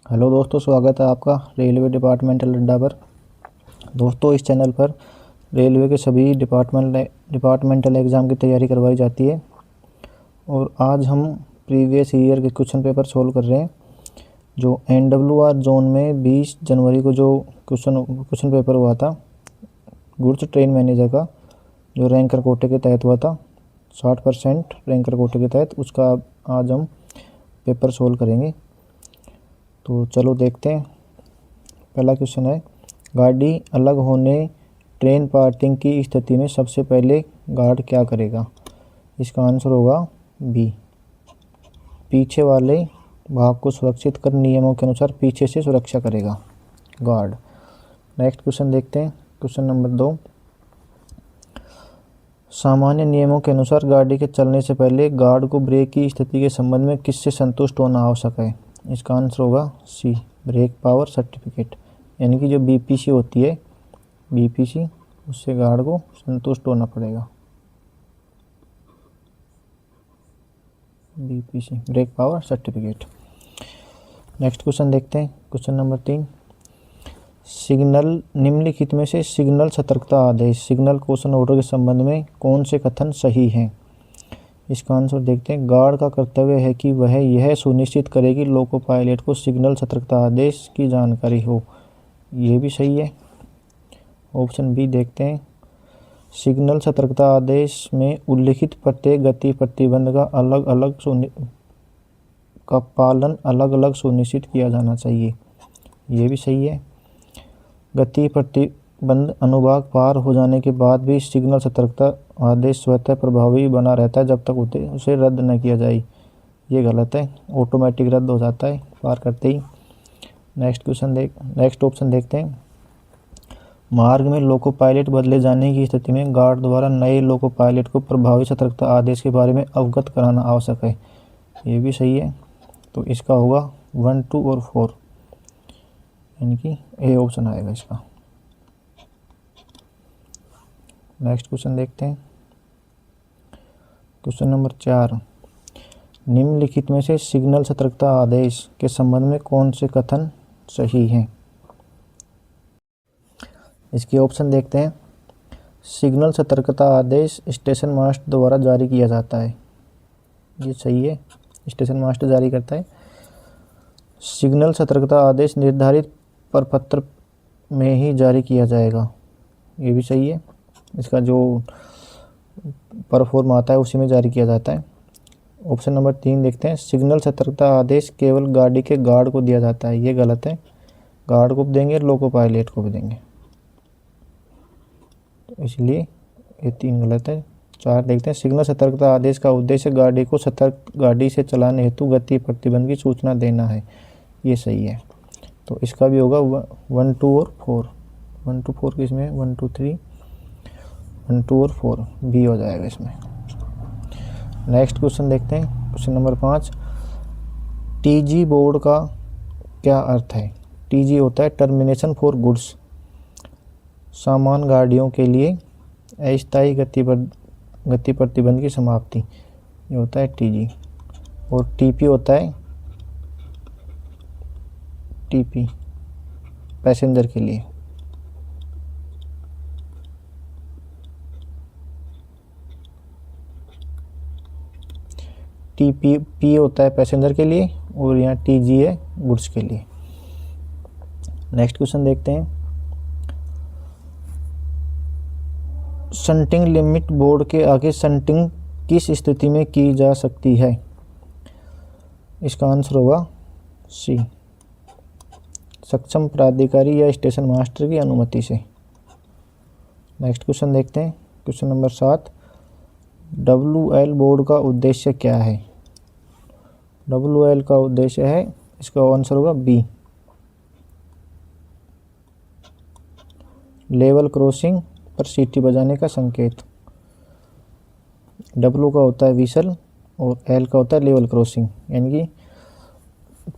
Hello दोस्तों, स्वागत है आपका रेलवे डिपार्टमेंटल अड्डा पर। दोस्तों, इस चैनल पर रेलवे के सभी डिपार्टमेंटल एग्ज़ाम की तैयारी करवाई जाती है और आज हम प्रीवियस ईयर के क्वेश्चन पेपर सोल्व कर रहे हैं। जो NWR जोन में 20 जनवरी को जो क्वेश्चन पेपर हुआ था गुड्स ट्रेन मैनेजर का, जो रैंकर कोटे के तहत हुआ था, 60% रैंकर कोटे के तहत, उसका आज हम पेपर सोल्व करेंगे। तो चलो देखते हैं। पहला क्वेश्चन है, गाड़ी अलग होने ट्रेन पार्किंग की स्थिति में सबसे पहले गार्ड क्या करेगा? इसका आंसर होगा बी, पीछे वाले भाग को सुरक्षित कर नियमों के अनुसार पीछे से सुरक्षा करेगा गार्ड। नेक्स्ट क्वेश्चन देखते हैं। क्वेश्चन नंबर 2, सामान्य नियमों के अनुसार गाड़ी के चलने से पहले गार्ड को ब्रेक की स्थिति के संबंध में किससे संतुष्ट होना आवश्यक है? इसका आंसर होगा सी, ब्रेक पावर सर्टिफिकेट, यानी कि जो BPC होती है, BPC, उससे गार्ड को संतुष्ट होना पड़ेगा। BPC, break power certificate. Next question देखते हैं। क्वेश्चन नंबर 3, सिग्नल निम्नलिखित में से सिग्नल सतर्कता आदेश सिग्नल क्वेश्चन ऑर्डर के संबंध में कौन से कथन सही हैं? इसका आंसर देखते हैं। गार्ड का कर्तव्य है कि वह यह सुनिश्चित करे कि लोको पायलट को सिग्नल सतर्कता आदेश की जानकारी हो। ये भी सही है। ऑप्शन बी देखते हैं। सिग्नल सतर्कता आदेश में उल्लिखित प्रत्येक गति प्रतिबंध का पालन अलग अलग सुनिश्चित किया जाना चाहिए। ये भी सही है। गति प्रतिबंध अनुभाग पार हो जाने के बाद भी सिग्नल सतर्कता आदेश स्वतः प्रभावी बना रहता है जब तक उसे रद्द न किया जाए। ये गलत है, ऑटोमेटिक रद्द हो जाता है पार करते ही। नेक्स्ट ऑप्शन देखते हैं। मार्ग में लोको पायलट बदले जाने की स्थिति में गार्ड द्वारा नए लोको पायलट को प्रभावी सतर्कता आदेश के बारे में अवगत कराना आवश्यक है। ये भी सही है। तो इसका होगा 1, 2 और 4, यानी कि ए ऑप्शन आएगा इसका। नेक्स्ट क्वेश्चन देखते हैं। क्वेश्चन नंबर 4, निम्नलिखित में से सिग्नल सतर्कता आदेश के संबंध में कौन से कथन सही हैं? इसके ऑप्शन देखते हैं। सिग्नल सतर्कता आदेश स्टेशन मास्टर द्वारा जारी किया जाता है। ये सही है, स्टेशन मास्टर जारी करता है। सिग्नल सतर्कता आदेश निर्धारित प्रपत्र में ही जारी किया जाएगा। ये भी सही है। इसका जो परफॉर्म आता है उसी में जारी किया जाता है। ऑप्शन नंबर 3 देखते हैं। सिग्नल सतर्कता आदेश केवल गाड़ी के गार्ड को दिया जाता है। ये गलत है, गार्ड को भी देंगे, लोको पायलट को भी देंगे, तो इसलिए ये 3 गलत है। 4 देखते हैं। सिग्नल सतर्कता आदेश का उद्देश्य गाड़ी को सतर्क गाड़ी से चलाने हेतु गति प्रतिबंध की सूचना देना है। ये सही है। तो इसका भी होगा 1, 2 और 4। 1, 2, 4 किसमें? 1, 2, 3, 1, 2 और 4 बी हो जाएगा इसमें। नेक्स्ट क्वेश्चन देखते हैं। क्वेश्चन नंबर 5, TG बोर्ड का क्या अर्थ है? TG होता है टर्मिनेशन फॉर गुड्स, सामान गाड़ियों के लिए अस्थायी गति प्रतिबंध की समाप्ति, ये होता है TG। और TP होता है TP पैसेंजर के लिए। TP होता है पैसेंजर के लिए और यहाँ TG है गुड्स के लिए। नेक्स्ट क्वेश्चन देखते हैं। शंटिंग लिमिट बोर्ड के आगे शंटिंग किस स्थिति में की जा सकती है? इसका आंसर होगा सी, सक्षम प्राधिकारी या स्टेशन मास्टर की अनुमति से। नेक्स्ट क्वेश्चन देखते हैं। क्वेश्चन नंबर 7, WL बोर्ड का उद्देश्य क्या है? WL का उद्देश्य है, इसका आंसर होगा बी, लेवल क्रॉसिंग पर सीटी बजाने का संकेत। W का होता है विसल और L का होता है लेवल क्रॉसिंग, यानी कि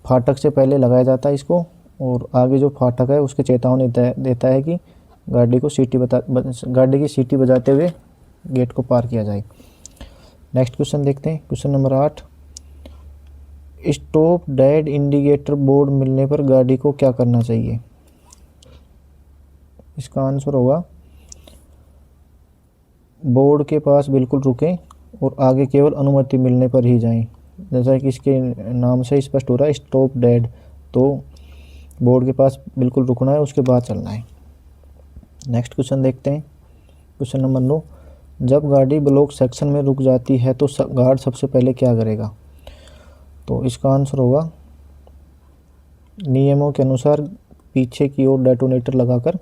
फाटक से पहले लगाया जाता है इसको, और आगे जो फाटक है उसके चेतावनी देता है कि गाड़ी की सीटी बजाते हुए गेट को पार किया जाए। नेक्स्ट क्वेश्चन देखते हैं। Question number 8, stop dead indicator board मिलने पर गाड़ी को क्या करना चाहिए? इसका आंसर होगा बोर्ड के पास बिल्कुल रुकें और आगे केवल अनुमति मिलने पर ही जाएं। जैसा कि इसके नाम से स्पष्ट हो रहा है स्टॉप डेड, तो बोर्ड के पास बिल्कुल रुकना है, उसके बाद चलना है। नेक्स्ट क्वेश्चन देखते हैं। क्वेश्चन नंबर 9, जब गाड़ी ब्लॉक सेक्शन में रुक जाती है तो गार्ड सबसे पहले क्या करेगा? तो इसका आंसर होगा नियमों के अनुसार पीछे की ओर डेटोनेटर लगाकर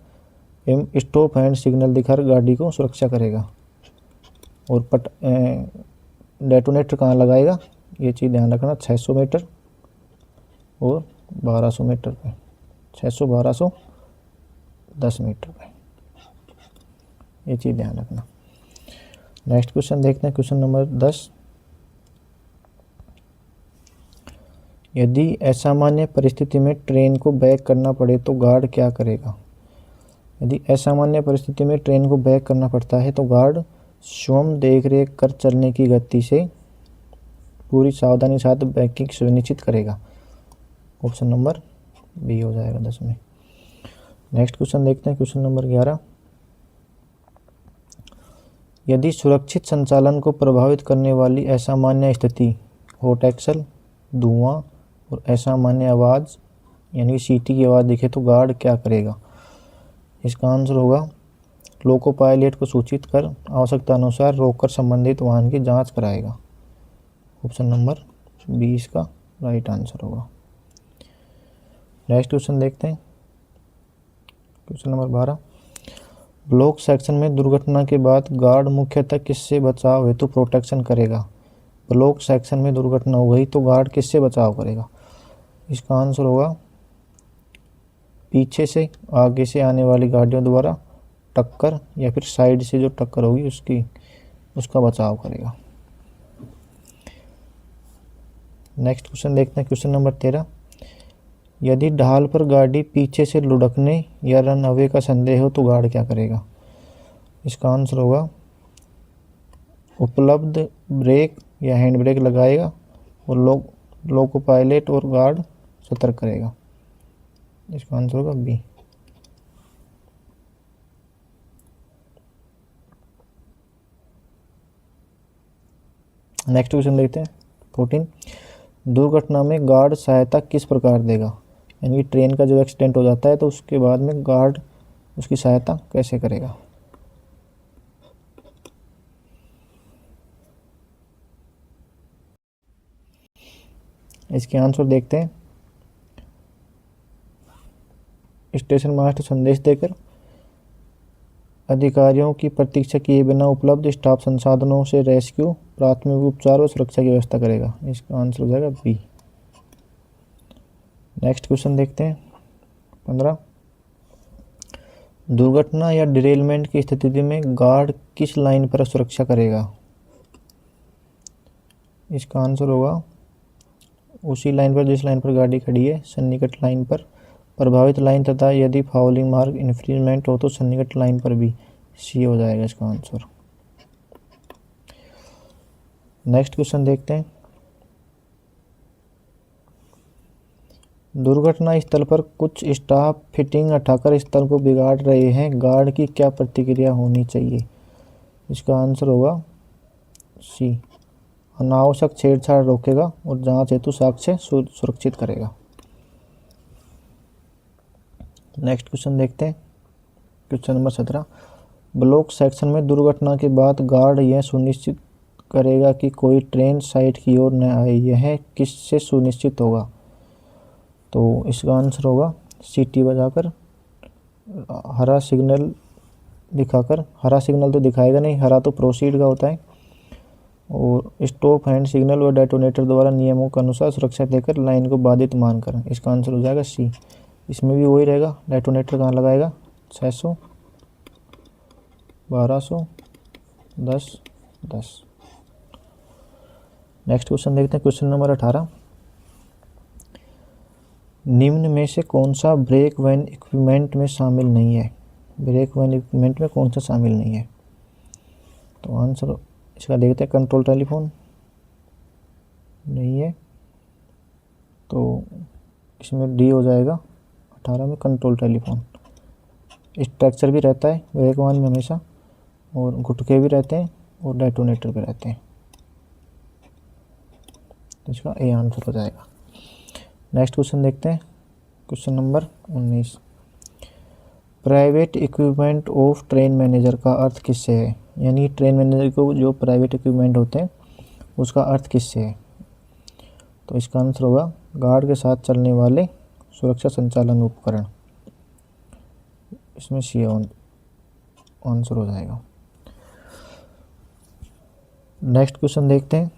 एवं स्टॉप हैंड सिग्नल दिखाकर गाड़ी को सुरक्षा करेगा। और डेटोनेटर कहाँ लगाएगा ये चीज़ ध्यान रखना, 600 मीटर और 1200 मीटर पे, 600 1200 10 मीटर पे, ये चीज़ ध्यान रखना। नेक्स्ट क्वेश्चन देखते हैं। क्वेश्चन नंबर 10, यदि असामान्य परिस्थिति में ट्रेन को बैक करना पड़े तो गार्ड क्या करेगा? यदि असामान्य परिस्थिति में ट्रेन को बैक करना पड़ता है तो गार्ड स्वयं देखरेख कर चलने की गति से पूरी सावधानी के साथ बैकिंग सुनिश्चित करेगा। ऑप्शन नंबर बी हो जाएगा 10 में। नेक्स्ट क्वेश्चन देखते हैं। क्वेश्चन नंबर 11, यदि सुरक्षित संचालन को प्रभावित करने वाली असामान्य स्थिति हॉट एक्सल, धुआं और असामान्य आवाज़ यानी सीटी की आवाज़ दिखे तो गार्ड क्या करेगा? इसका आंसर होगा लोको पायलट को सूचित कर आवश्यकता अनुसार रोककर संबंधित वाहन की जांच कराएगा। ऑप्शन नंबर बी इसका राइट आंसर होगा। नेक्स्ट क्वेश्चन देखते हैं। क्वेश्चन नंबर 12, ब्लॉक सेक्शन में दुर्घटना के बाद गार्ड मुख्यतः किससे बचाव हेतु प्रोटेक्शन करेगा? ब्लॉक सेक्शन में दुर्घटना हो गई तो गार्ड किससे बचाव करेगा? इसका आंसर होगा पीछे से आगे से आने वाली गाड़ियों द्वारा टक्कर या फिर साइड से जो टक्कर होगी उसका बचाव करेगा। नेक्स्ट क्वेश्चन देखते हैं। क्वेश्चन नंबर 13, यदि ढाल पर गाड़ी पीछे से लुढ़कने या रन अवे का संदेह हो तो गार्ड क्या करेगा? इसका आंसर होगा उपलब्ध ब्रेक या हैंड ब्रेक लगाएगा और लोको पायलट और गार्ड सतर्क करेगा। इसका आंसर होगा बी। नेक्स्ट क्वेश्चन देखते हैं। 14, दुर्घटना में गार्ड सहायता किस प्रकार देगा? यानी कि ट्रेन का जो एक्सीडेंट हो जाता है तो उसके बाद में गार्ड उसकी सहायता कैसे करेगा? इसके आंसर देखते हैं। स्टेशन मास्टर संदेश देकर, अधिकारियों की प्रतीक्षा किए बिना उपलब्ध स्टाफ संसाधनों से रेस्क्यू, प्राथमिक उपचार और सुरक्षा की व्यवस्था करेगा। इसका आंसर हो जाएगा बी। नेक्स्ट क्वेश्चन देखते हैं। 15, दुर्घटना या डिरेलमेंट की स्थिति में गार्ड किस लाइन पर सुरक्षा करेगा? इसका आंसर होगा उसी लाइन पर जिस लाइन पर गाड़ी खड़ी है, सन्निकट लाइन पर, प्रभावित लाइन तथा यदि फाउलिंग मार्क इन्फ्रिंजमेंट हो तो सन्निकट लाइन पर भी। सी हो जाएगा इसका आंसर। नेक्स्ट क्वेश्चन देखते हैं। दुर्घटना स्थल पर कुछ स्टाफ फिटिंग हटाकर स्थल को बिगाड़ रहे हैं, गार्ड की क्या प्रतिक्रिया होनी चाहिए? इसका आंसर होगा सी, अनावश्यक छेड़छाड़ रोकेगा और जांच हेतु साक्ष्य सुरक्षित करेगा। नेक्स्ट क्वेश्चन देखते हैं। क्वेश्चन नंबर 17, ब्लॉक सेक्शन में दुर्घटना के बाद गार्ड यह सुनिश्चित करेगा कि कोई ट्रेन साइड की ओर न आए, यह किससे सुनिश्चित होगा? तो इसका आंसर होगा सीटी बजाकर, हरा सिग्नल दिखाकर। हरा सिग्नल तो दिखाएगा नहीं, हरा तो प्रोसीड का होता है, और स्टॉप हैंड सिग्नल और डेटोनेटर द्वारा नियमों के अनुसार सुरक्षा देकर लाइन को बाधित मानकर। इसका आंसर हो जाएगा सी। इसमें भी वही रहेगा, डेटोनेटर कहाँ लगाएगा? 600 1200 10 10। नेक्स्ट क्वेश्चन देखते हैं। क्वेश्चन नंबर 18, निम्न में से कौन सा ब्रेक वैन इक्विपमेंट में शामिल नहीं है? ब्रेक वैन इक्विपमेंट में कौन सा शामिल नहीं है? तो आंसर इसका देखते हैं। कंट्रोल टेलीफोन नहीं है, तो इसमें डी हो जाएगा। 18 में कंट्रोल टेलीफोन। स्ट्रक्चर भी रहता है ब्रेक वन में हमेशा, और गुटके भी रहते हैं और डेटोनेटर भी रहते हैं। तो इसका ए आंसर हो जाएगा। नेक्स्ट क्वेश्चन देखते हैं, question number 19। Private equipment of train manager का अर्थ किससे है? यानी ट्रेन मैनेजर को जो प्राइवेट इक्विपमेंट होते हैं उसका अर्थ किससे है? तो इसका आंसर होगा गार्ड के साथ चलने वाले सुरक्षा संचालन उपकरण। इसमें सी आंसर हो जाएगा। नेक्स्ट क्वेश्चन देखते हैं।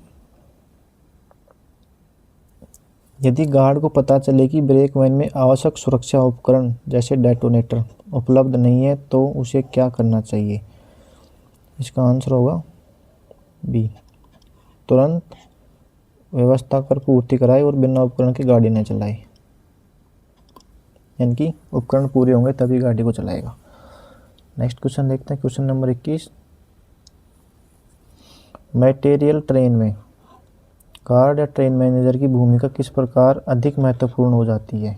यदि गार्ड को पता चले कि ब्रेक वैन में आवश्यक सुरक्षा उपकरण जैसे डेटोनेटर उपलब्ध नहीं है तो उसे क्या करना चाहिए? इसका आंसर होगा बी, तुरंत व्यवस्था कर पूर्ति कराए और बिना उपकरण की गाड़ी न चलाए। यानी कि उपकरण पूरे होंगे तभी गाड़ी को चलाएगा। नेक्स्ट क्वेश्चन देखते हैं, क्वेश्चन नंबर 21। मटेरियल ट्रेन में गार्ड या ट्रेन मैनेजर की भूमिका किस प्रकार अधिक महत्वपूर्ण हो जाती है?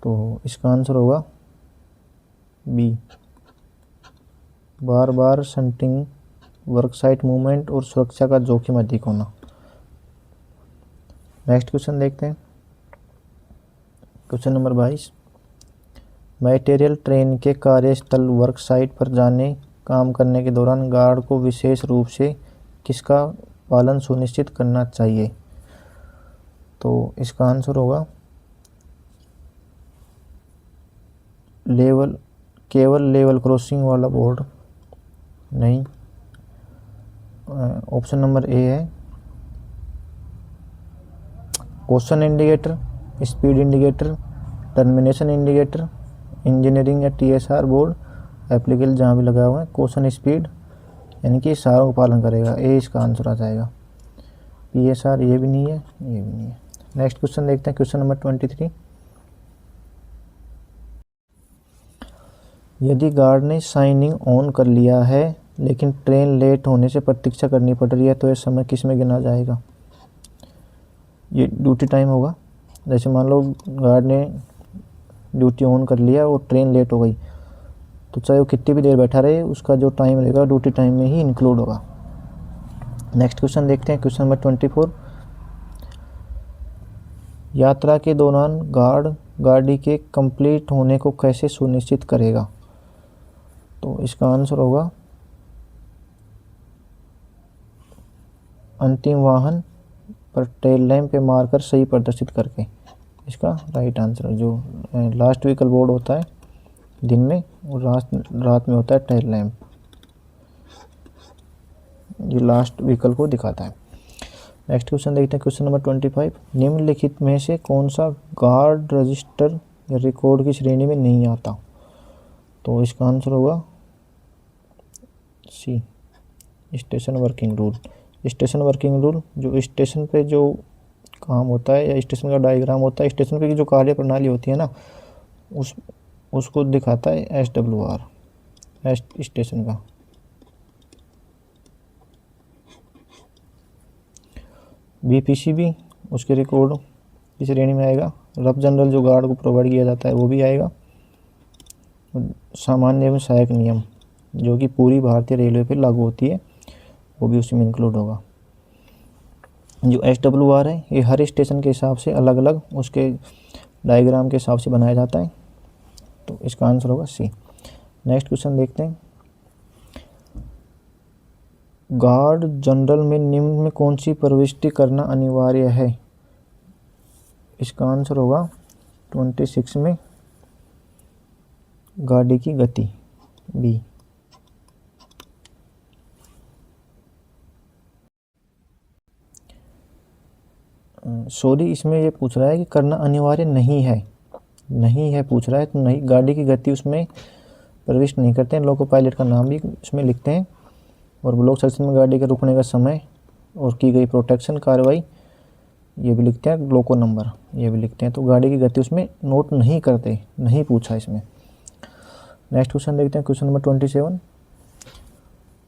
तो इसका आंसर होगा बी, बार बार शंटिंग, वर्क साइट मूवमेंट और सुरक्षा का जोखिम अधिक होना। नेक्स्ट क्वेश्चन देखते हैं, क्वेश्चन नंबर 22। मटेरियल ट्रेन के कार्यस्थल वर्क साइट पर जाने काम करने के दौरान गार्ड को विशेष रूप से किसका पालन सुनिश्चित करना चाहिए? तो इसका आंसर होगा केवल लेवल क्रॉसिंग वाला बोर्ड नहीं। ऑप्शन नंबर ए है question indicator, speed indicator, termination indicator, engineering या TSR बोर्ड एप्लीकेबल जहाँ भी लगा हुआ है क्वेश्चन स्पीड, यानी कि सारों का पालन करेगा। ए इसका आंसर आ जाएगा। PSR ये भी नहीं है, ये भी नहीं है। नेक्स्ट क्वेश्चन देखते हैं, क्वेश्चन नंबर 23। यदि गार्ड ने साइनिंग ऑन कर लिया है लेकिन ट्रेन लेट होने से प्रतीक्षा करनी पड़ रही है तो यह समय किस में गिना जाएगा? ये ड्यूटी टाइम होगा। जैसे मान लो गार्ड ने ड्यूटी ऑन कर लिया और ट्रेन लेट हो गई तो चाहे वो कितनी भी देर बैठा रहे उसका जो टाइम रहेगा ड्यूटी टाइम में ही इंक्लूड होगा। नेक्स्ट क्वेश्चन देखते हैं, क्वेश्चन नंबर 24। यात्रा के दौरान गार्ड गाड़ी के कंप्लीट होने को कैसे सुनिश्चित करेगा? तो इसका आंसर होगा अंतिम वाहन पर टेल लैंप पे मारकर सही प्रदर्शित करके। इसका राइट आंसर जो लास्ट व्हीकल बोर्ड होता है दिन में और रात में होता है टेल लैंप, ये लास्ट व्हीकल को दिखाता है। नेक्स्ट क्वेश्चन देखते हैं, क्वेश्चन नंबर 25। निम्नलिखित में से कौन सा गार्ड रजिस्टर या रिकॉर्ड की श्रेणी में नहीं आता? तो इसका आंसर होगा C, station working rule. Station working rule जो स्टेशन पे जो काम होता है या स्टेशन का डायग्राम होता है, स्टेशन पे की जो कार्य प्रणाली होती है ना उसको दिखाता है SWR स्टेशन का। BPC भी उसके रिकॉर्ड की श्रेणी में आएगा। रफ जनरल जो गार्ड को प्रोवाइड किया जाता है वो भी आएगा। सामान्य एवं सहायक नियम जो कि पूरी भारतीय रेलवे पे लागू होती है वो भी उसी में इंक्लूड होगा। जो SWR है ये हर स्टेशन के हिसाब से अलग अलग उसके डायग्राम के हिसाब से बनाया जाता है, तो इसका आंसर होगा सी। नेक्स्ट क्वेश्चन देखते हैं, गार्ड जनरल में निम्न में कौन सी प्रविष्टि करना अनिवार्य है? इसका आंसर होगा 26 में गाड़ी की गति, बी। सॉरी, इसमें ये पूछ रहा है कि करना अनिवार्य नहीं है पूछ रहा है, तो नहीं, गाड़ी की गति उसमें प्रविष्ट नहीं करते हैं। लोको पायलट का नाम भी इसमें लिखते हैं और ब्लॉक सेक्शन में गाड़ी के रुकने का समय और की गई प्रोटेक्शन कार्रवाई ये भी लिखते हैं, लोको नंबर ये भी लिखते हैं। तो गाड़ी की गति उसमें नोट नहीं करते, नहीं पूछा इसमें। नेक्स्ट क्वेश्चन देखते हैं, question number 27।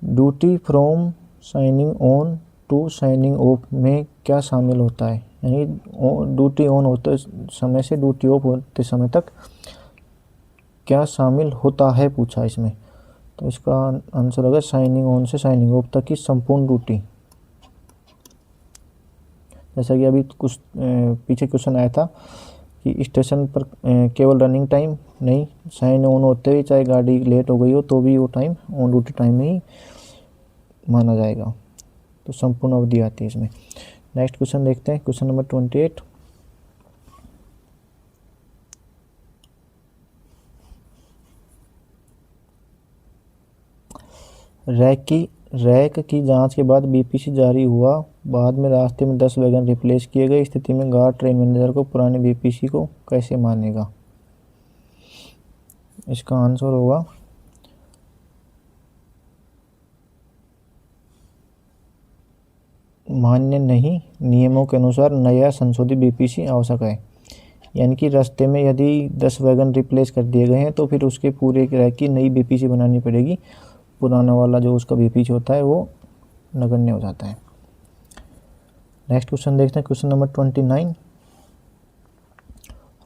Duty from signing on to signing off में क्या शामिल होता है? यानी ड्यूटी ऑन होते समय से ड्यूटी ऑफ होते समय तक क्या शामिल होता है पूछा इसमें। तो इसका आंसर होगा साइनिंग ऑन से साइनिंग ऑफ तक की संपूर्ण ड्यूटी। जैसा कि अभी कुछ पीछे क्वेश्चन आया था कि स्टेशन पर केवल रनिंग टाइम नहीं, साइन ऑन होते हुए चाहे गाड़ी लेट हो गई हो तो भी वो टाइम ऑन ड्यूटी टाइम में ही माना जाएगा। तो संपूर्ण अवधि आती है इसमें। नेक्स्ट क्वेश्चन देखते हैं, क्वेश्चन नंबर 28। रैक की जांच के बाद बीपीसी जारी हुआ, बाद में रास्ते में 10 वैगन रिप्लेस किए गए, स्थिति में गार्ड ट्रेन मैनेजर को पुराने बीपीसी को कैसे मानेगा। इसका आंसर होगा मान्य नहीं, नियमों के अनुसार नया संशोधित बीपीसी आवश्यक है। यानी कि रास्ते में यदि 10 वैगन रिप्लेस कर दिए गए हैं तो फिर उसके पूरे रैक की नई बीपीसी बनानी पड़ेगी, पुराना वाला जो उसका बीपीसी होता है वो नगण्य हो जाता है। नेक्स्ट क्वेश्चन देखते हैं, क्वेश्चन नंबर 29।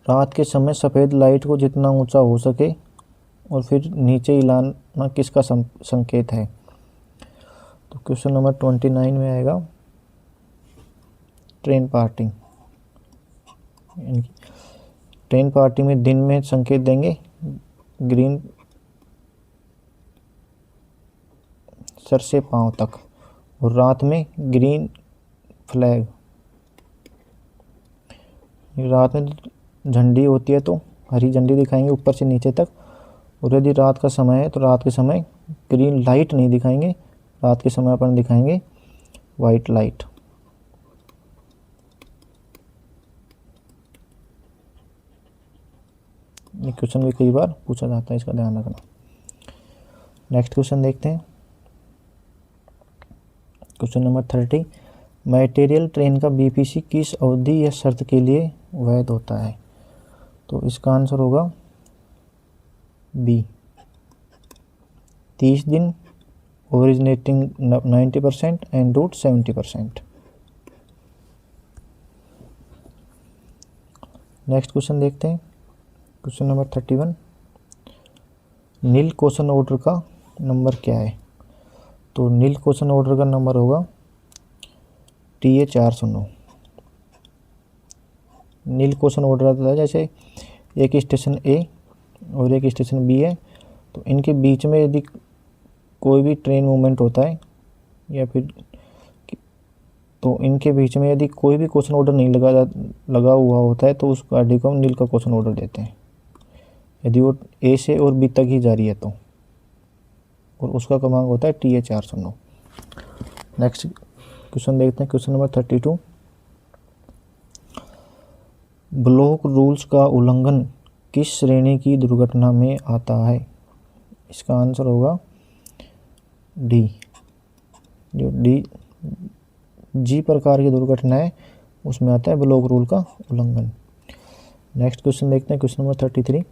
रात के समय सफ़ेद लाइट को जितना ऊंचा हो सके और फिर नीचे हिलाना किसका संकेत है। तो क्वेश्चन नंबर 29 में आएगा ट्रेन पार्टिंग। ट्रेन पार्टिंग में दिन में संकेत देंगे ग्रीन सर से पांव तक, और रात में ग्रीन फ्लैग। रात में झंडी होती है तो हरी झंडी दिखाएंगे ऊपर से नीचे तक, और यदि रात का समय है तो रात के समय ग्रीन लाइट नहीं दिखाएंगे, रात के समय अपन दिखाएंगे वाइट लाइट। ये क्वेश्चन भी कई बार पूछा जाता है, इसका ध्यान रखना। नेक्स्ट क्वेश्चन देखते हैं, क्वेश्चन नंबर 30। मटेरियल ट्रेन का बीपीसी किस अवधि या शर्त के लिए वैध होता है। तो इसका आंसर होगा बी, 30 दिन, originating 90% and route 70%। Next question देखते हैं, question number 31। Nil question order का नंबर क्या है। तो नील क्वेश्चन ऑर्डर का नंबर होगा TA 409। नील क्वेश्चन ऑर्डर आता है जैसे एक स्टेशन ए और एक स्टेशन बी है, तो इनके बीच में यदि कोई भी ट्रेन मूवमेंट होता है या फिर तो इनके बीच में यदि कोई भी क्वेश्चन ऑर्डर नहीं लगा हुआ होता है तो उस गाड़ी को हम नील का क्वेश्चन ऑर्डर देते हैं, यदि वो ए से और बी तक ही जा रही है तो, और उसका क्रमांक होता है TA 409। नेक्स्ट क्वेश्चन देखते हैं, क्वेश्चन नंबर 32। ब्लॉक रूल्स का उल्लंघन किस श्रेणी की दुर्घटना में आता है। इसका आंसर होगा डी, जो जी प्रकार की दुर्घटना है उसमें आता है ब्लॉक रूल का उल्लंघन। नेक्स्ट क्वेश्चन देखते हैं, क्वेश्चन नंबर 33।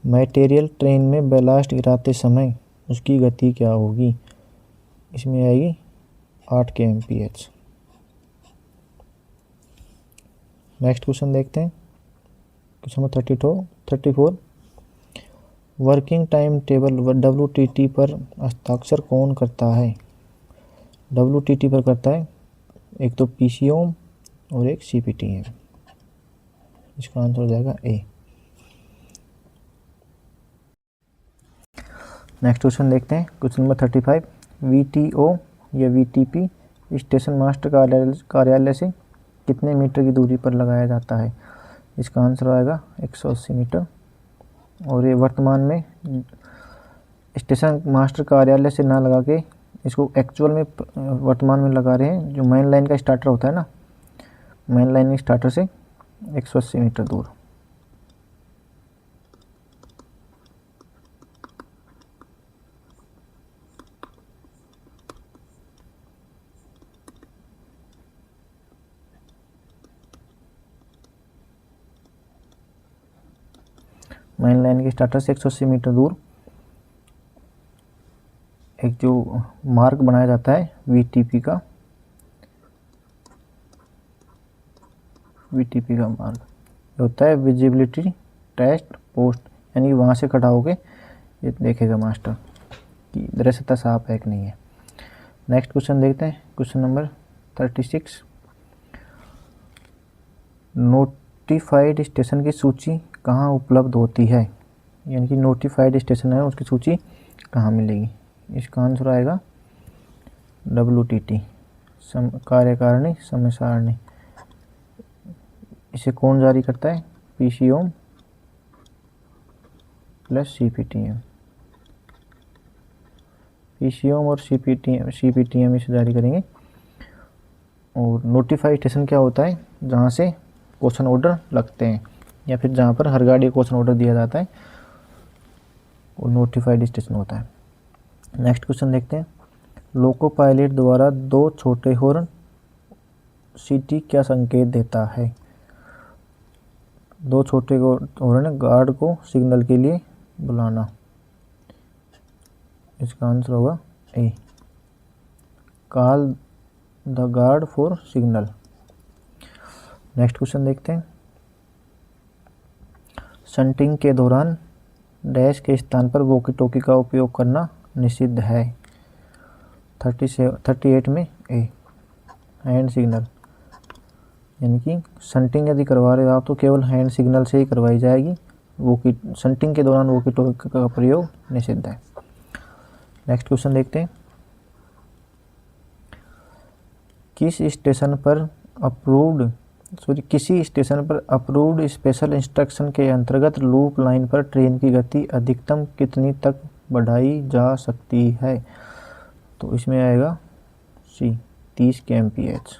मटेरियल ट्रेन में बैलास्ट गिराते समय उसकी गति क्या होगी। इसमें आएगी 8 kmph। नेक्स्ट क्वेश्चन देखते हैं, question number 34। Working time table WTT पर हस्ताक्षर कौन करता है। WTT पर करता है एक तो PCOM और एक CPTM। इसका आंसर हो जाएगा ए। नेक्स्ट क्वेश्चन देखते हैं, क्वेश्चन नंबर 35। VTO या VTP स्टेशन मास्टर कार्यालय से कितने मीटर की दूरी पर लगाया जाता है। इसका आंसर आएगा 180 मीटर। और ये वर्तमान में स्टेशन मास्टर कार्यालय से ना लगा के इसको एक्चुअल में वर्तमान में लगा रहे हैं, जो मेन लाइन का स्टार्टर होता है ना, मेन लाइन स्टार्टर से 180 मीटर दूर। मेन लाइन के स्टार्टर से 180 मीटर दूर एक जो मार्ग बनाया जाता है VTP का, VTP का मार्ग होता है विजिबिलिटी टेस्ट पोस्ट, यानी वहाँ से खड़ा होके ये देखेगा मास्टर कि दृश्यता साफ है कि नहीं है। नेक्स्ट क्वेश्चन देखते हैं, क्वेश्चन नंबर 36। नोटिफाइड स्टेशन की सूची कहाँ उपलब्ध होती है, यानी कि नोटिफाइड स्टेशन है उसकी सूची कहाँ मिलेगी। इसका आंसर आएगा WTT, कार्यकारिणी समय सारणी। इसे कौन जारी करता है, PCOM प्लस CPTM। PCOM और CPTM इसे जारी करेंगे। और नोटिफाइड स्टेशन क्या होता है, जहाँ से क्वेश्चन ऑर्डर लगते हैं या फिर जहाँ पर हर गाड़ी क्वेश्चन ऑर्डर दिया जाता है, वो नोटिफाइड स्टेशन होता है। नेक्स्ट क्वेश्चन देखते हैं, लोको पायलट द्वारा 2 छोटे हॉर्न सीटी क्या संकेत देता है। 2 छोटे हॉर्न गार्ड को सिग्नल के लिए बुलाना। इसका आंसर होगा A, call the guard for signal. Next question देखते हैं, शंटिंग के दौरान डैश के स्थान पर वॉकी टॉकी का उपयोग करना निषिद्ध है। 38 में ए, हैंड सिग्नल, यानी कि शंटिंग यदि करवा रहे हो आप तो केवल हैंड सिग्नल से ही करवाई जाएगी। वॉकी शंटिंग के दौरान वॉकी टॉकी का प्रयोग निषिद्ध है। नेक्स्ट क्वेश्चन देखते हैं, किसी स्टेशन पर अप्रूव्ड स्पेशल इंस्ट्रक्शन के अंतर्गत लूप लाइन पर ट्रेन की गति अधिकतम कितनी तक बढ़ाई जा सकती है। तो इसमें आएगा C, 30 kmph।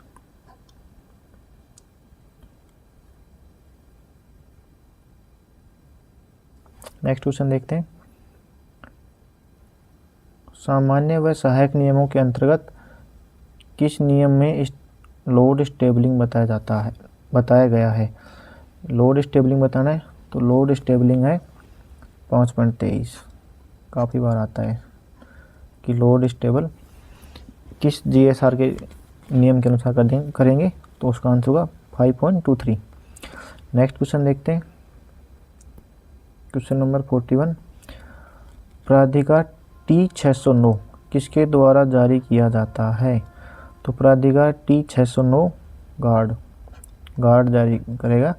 नेक्स्ट क्वेश्चन देखते हैं, सामान्य व सहायक नियमों के अंतर्गत किस नियम में लोड स्टेबलिंग बताया गया है। लोड स्टेबलिंग बताना है तो लोड स्टेबलिंग है 5.23, काफ़ी बार आता है कि लोड स्टेबल किस GSR के नियम के अनुसार करेंगे, तो उसका आंसर होगा 5.23। नेक्स्ट क्वेश्चन देखते हैं, क्वेश्चन नंबर 41। प्राधिकार T609 किसके द्वारा जारी किया जाता है। तो प्राधिकार T609 गार्ड जारी करेगा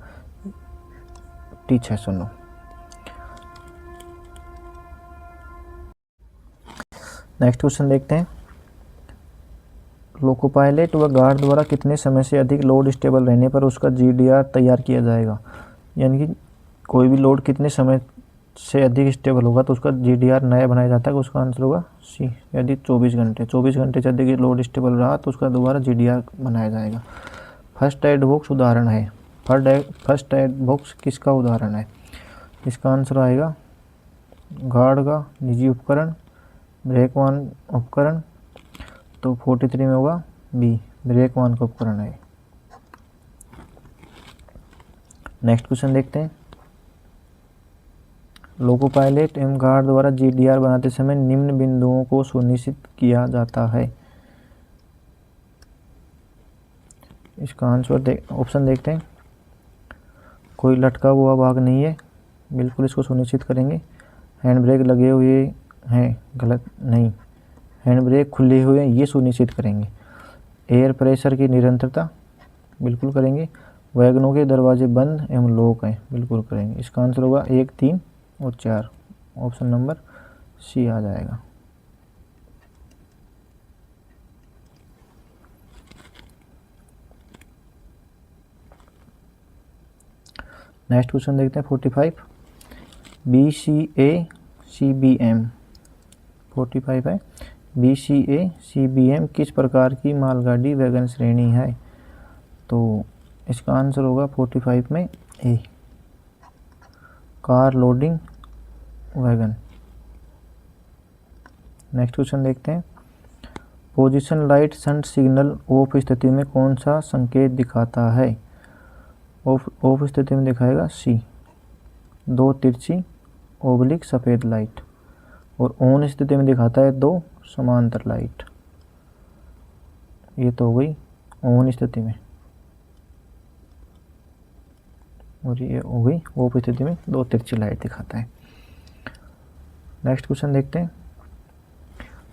T609। नेक्स्ट क्वेश्चन देखते हैं, लोको पायलट व गार्ड द्वारा कितने समय से अधिक लोड स्टेबल रहने पर उसका GDR तैयार किया जाएगा। यानी कि कोई भी लोड कितने समय से अधिक स्टेबल होगा तो उसका GDR नया बनाया जाता है। उसका आंसर होगा C, यदि 24 घंटे से अधिक लोड स्टेबल रहा तो उसका दोबारा GDR बनाया जाएगा। फर्स्ट एड बॉक्स उदाहरण है, फर्स्ट एड बॉक्स किसका उदाहरण है। इसका आंसर आएगा गार्ड का निजी उपकरण, ब्रेक वाहन उपकरण। तो 43 में होगा B, ब्रेक वाहन का उपकरण है। नेक्स्ट क्वेश्चन देखते हैं, लोको पायलट एवं गार्ड द्वारा GDR बनाते समय निम्न बिंदुओं को सुनिश्चित किया जाता है। इसका आंसर ऑप्शन देखते हैं, कोई लटका हुआ भाग नहीं है, बिल्कुल इसको सुनिश्चित करेंगे। हैंड ब्रेक लगे हुए हैं, गलत नहीं। हैंड ब्रेक खुले हुए हैं, ये सुनिश्चित करेंगे। एयर प्रेशर की निरंतरता, बिल्कुल करेंगे। वैगनों के दरवाजे बंद एवं लॉक हैं, बिल्कुल करेंगे। इसका आंसर होगा 1, 3 और 4, ऑप्शन नंबर C आ जाएगा। नेक्स्ट क्वेश्चन देखते हैं 45। BCA CBM 45 है। BCA CBM किस प्रकार की मालगाड़ी वैगन श्रेणी है। तो इसका आंसर होगा 45 में A, car loading wagon. Next question देखते हैं, position light shunt signal of स्थिति में कौन सा संकेत दिखाता है। ऑफ स्थिति में दिखाएगा C, 2 तिरछी ओब्लिक सफ़ेद लाइट। और ऑन स्थिति में दिखाता है 2 समांतर लाइट। ये तो हो गई ऑन स्थिति में। और ये हो गई वो स्थिति में 2 तिरछी लाइट दिखाता है। नेक्स्ट क्वेश्चन देखते हैं।